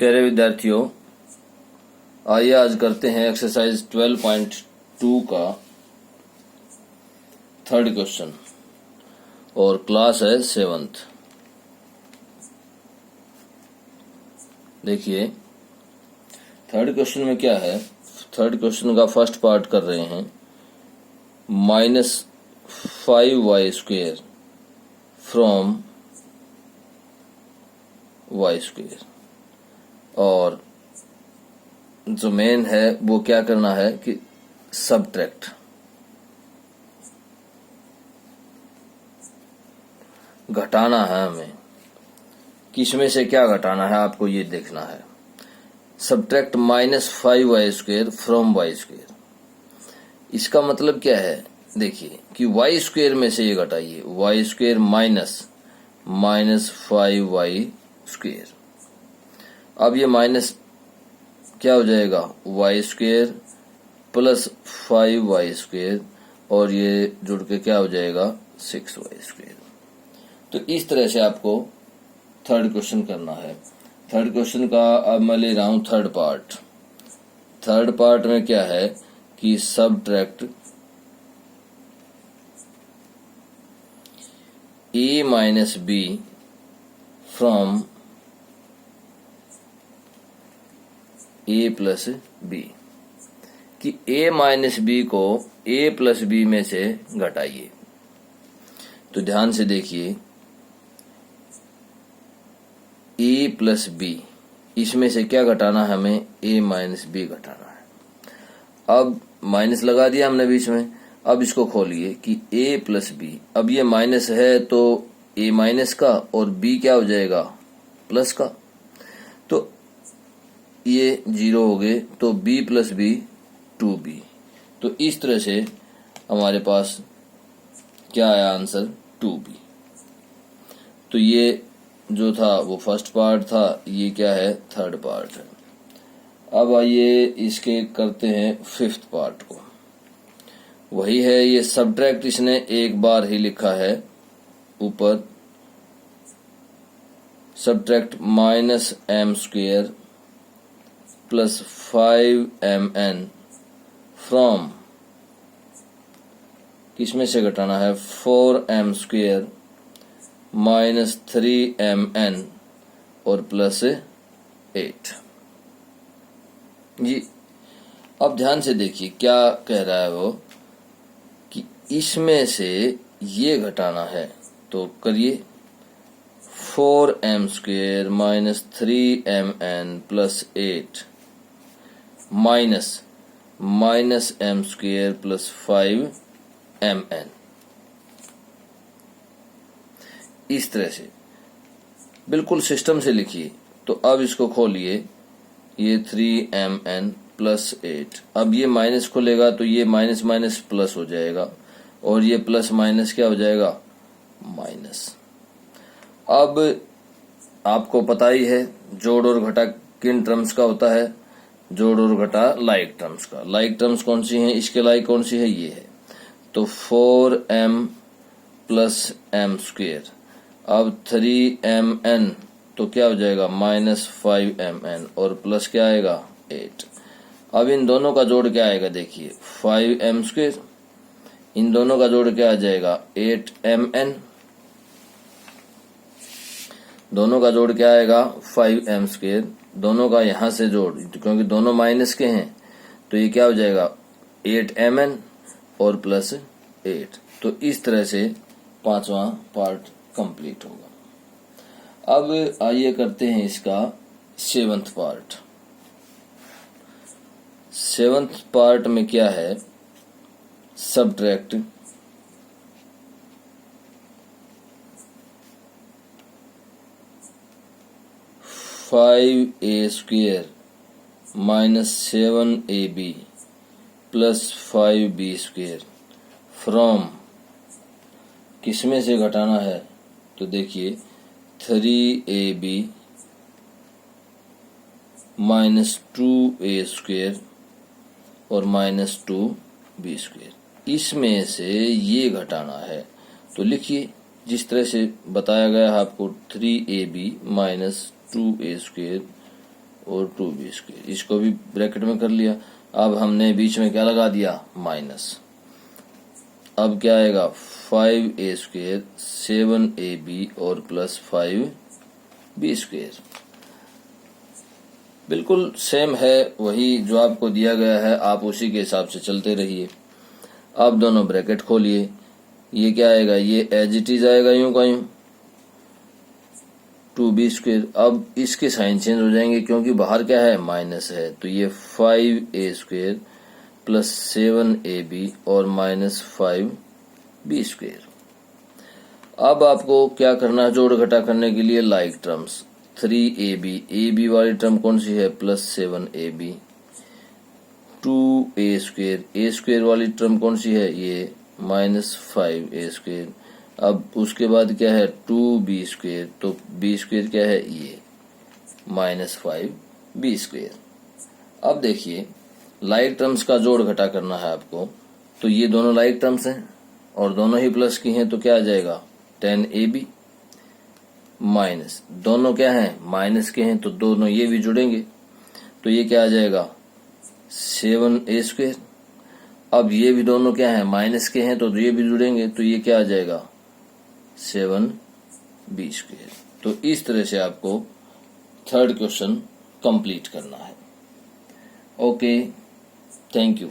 प्यारे विद्यार्थियों, आइए आज करते हैं एक्सरसाइज 12.2 का थर्ड क्वेश्चन और क्लास है 7th। देखिए थर्ड क्वेश्चन में क्या है। थर्ड क्वेश्चन का फर्स्ट पार्ट कर रहे हैं -5y² फ्रॉम y², और जो मेन है वो क्या करना है कि सबट्रैक्ट, घटाना है हमें। किसमें से क्या घटाना है आपको ये देखना है। Subtract -5y² from y²। इसका मतलब क्या है, देखिए कि y² में से ये घटाइए, y² -5y²। अब ये माइनस क्या हो जाएगा, y² प्लस 5y², और ये जुड़ के क्या हो जाएगा 6y²। तो इस तरह से आपको थर्ड क्वेश्चन करना है। थर्ड क्वेश्चन का अब मैं ले रहा हूं थर्ड पार्ट। थर्ड पार्ट में क्या है कि subtract a minus b from a plus b, कि a माइनस बी को a प्लस बी में से घटाइए। तो ध्यान से देखिए, a प्लस बी, इसमें से क्या घटाना है हमें, a माइनस बी घटाना है। अब माइनस लगा दिया हमने बीच में। अब इसको खोलिए कि a प्लस बी, अब ये माइनस है तो a माइनस का और b क्या हो जाएगा प्लस का, तो ये 0 हो गए, तो b प्लस बी 2b। तो इस तरह से हमारे पास क्या आया आंसर 2b। तो ये जो था वो फर्स्ट पार्ट था, ये क्या है थर्ड पार्ट है। अब आइए इसके करते हैं फिफ्थ पार्ट को। वही है ये सबट्रैक्ट, इसने एक बार ही लिखा है ऊपर, subtract -m² plus 5mn from, किसमें से घटाना है 4m² माइनस 3mn और प्लस 8 जी। अब ध्यान से देखिए क्या कह रहा है वो, कि इसमें से ये घटाना है। तो करिए 4m² minus 3mn plus 8 minus -m² plus 5mn। इस तरह से बिल्कुल सिस्टम से लिखिए। तो अब इसको खोलिए, ये 3mn प्लस 8। अब ये माइनस खोलेगा तो ये माइनस माइनस प्लस हो जाएगा, और ये प्लस माइनस क्या हो जाएगा माइनस। अब आपको पता ही है जोड़ और घटा किन टर्म्स का होता है, जोड़ और घटा लाइक टर्म्स का। लाइक टर्म्स कौन सी हैं, इसके लाइक कौन सी है, ये है। तो 4m प्लस m², अब 3mn तो क्या हो जाएगा -5mn और प्लस क्या आएगा 8। अब इन दोनों का जोड़ क्या आएगा, देखिए 5m², इन दोनों का जोड़ क्या आ जाएगा 8mn, दोनों का जोड़ क्या आएगा 5m², दोनों का यहां से जोड़, क्योंकि दोनों माइनस के हैं तो ये क्या हो जाएगा 8mn और प्लस 8। तो इस तरह से पांचवा पार्ट कंप्लीट होगा। अब आइए करते हैं इसका 7th पार्ट। 7th पार्ट में क्या है, subtract (5a² minus 7ab plus 5b² from, किसमें से घटाना है, तो देखिए 3ab माइनस 2a² और माइनस 2b²। इसमें से ये घटाना है। तो लिखिए जिस तरह से बताया गया है आपको, 3ab माइनस 2a² और 2b स्क्वायर, इसको भी ब्रैकेट में कर लिया। अब हमने बीच में क्या लगा दिया, माइनस। अब क्या आएगा, 5a स्क्वायर 7ab और प्लस 5b स्क्वायर। बिल्कुल सेम है, वही जो आपको दिया गया है, आप उसी के हिसाब से चलते रहिए। अब दोनों ब्रैकेट खोलिए, ये क्या आएगा, ये एज इट इज आएगा यूं का यूं 2b स्क्वायर। अब इसके साइन चेंज हो जाएंगे क्योंकि बाहर क्या है, माइनस है, तो ये 5a स्क्वायर प्लस 7ab और माइनस 5b स्क्वायर। अब आपको क्या करना है, जोड़ घटा करने के लिए लाइक टर्म्स, 3ab वाली टर्म कौन सी है, प्लस 7ab, 2a स्क्वायर वाली टर्म कौन सी है, ये माइनस 5a स्क्वायर। अब उसके बाद क्या है, 2b स्क्वायर, तो b स्क्वायर क्या है, ये माइनस 5b स्क्वायर। अब देखिए लाइक टर्म्स का जोड़ घटा करना है आपको, तो ये दोनों लाइक टर्म्स हैं और दोनों ही प्लस की हैं, तो क्या आ जाएगा 10ab, माइनस दोनों क्या हैं, माइनस के हैं, तो दोनों ये भी जुड़ेंगे, तो ये क्या आ जाएगा 7a स्क्वायर। अब ये भी दोनों क्या हैं, माइनस के हैं, तो ये भी जुड़ेंगे, तो ये क्या आ जाएगा 7b स्क्वायर। तो इस तरह से आपको थर्ड क्वेश्चन कंप्लीट करना है। Okay, thank you.